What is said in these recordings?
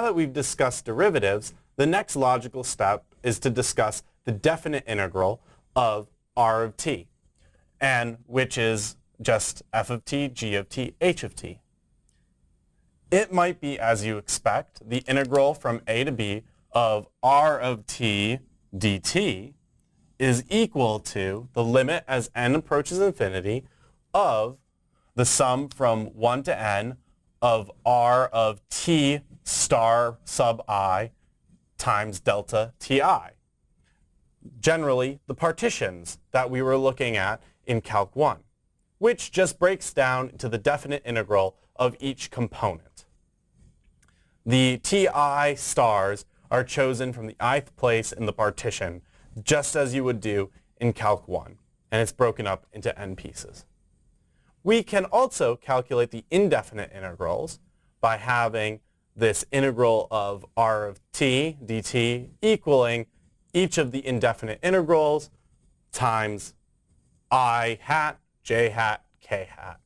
that we've discussed derivatives, the next logical step is to discuss the definite integral of r of t, and which is just f of t, g of t, h of t. It might be, as you expect, the integral from a to b of r of t dt is equal to the limit as n approaches infinity of the sum from 1 to n of r of t star sub I times delta ti. Generally, the partitions that we were looking at in Calc 1, which just breaks down to the definite integral of each component. The ti stars are chosen from the ith place in the partition, just as you would do in Calc 1, and it's broken up into n pieces. We can also calculate the indefinite integrals by having this integral of r of t dt equaling each of the indefinite integrals times I hat, j hat, k hat.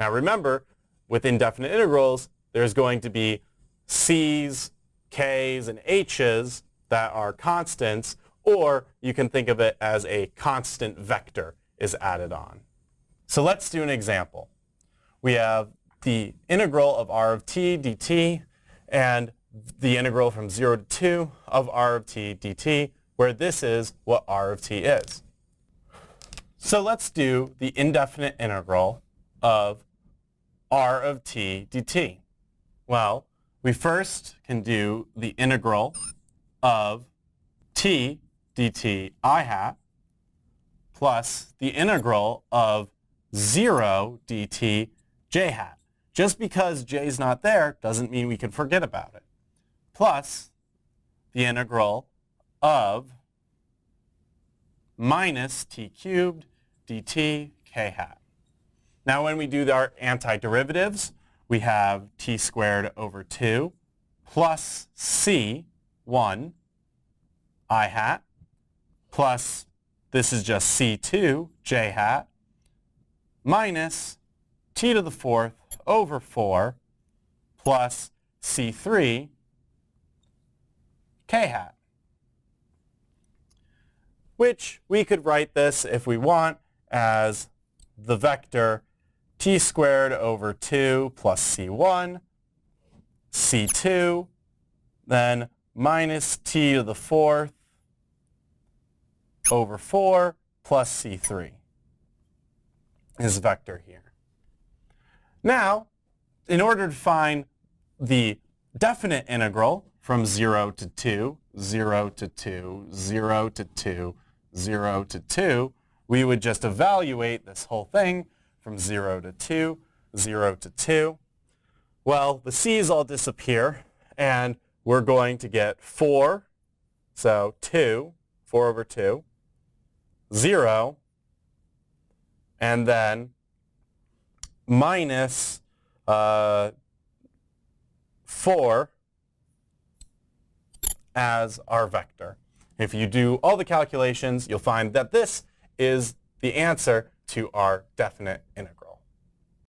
Now remember, with indefinite integrals, there's going to be c's, k's, and h's that are constants, or you can think of it as a constant vector is added on. So let's do an example. We have the integral of r of t dt and the integral from 0 to 2 of r of t dt, where this is what r of t is. So let's do the indefinite integral of r of t dt. Well, we first can do the integral of t dt I hat plus the integral of 0 dt j hat. Just because j is not there doesn't mean we can forget about it. Plus the integral of minus t cubed dt k hat. Now when we do our antiderivatives, we have t squared over 2 plus c 1 I hat plus, this is just c2 j hat minus t to the 4th over 4 plus c3 k hat, which we could write this, if we want, as the vector t squared over 2 plus c1, c2, then minus t to the 4th over 4 plus c3 is vector here. Now, in order to find the definite integral from 0 to 2, 0 to 2, 0 to 2, 0 to 2, we would just evaluate this whole thing from 0 to 2, 0 to 2. Well, the c's all disappear, and we're going to get 4, so 2, 4 over 2, 0, and then minus 4 as our vector. If you do all the calculations, you'll find that this is the answer to our definite integral.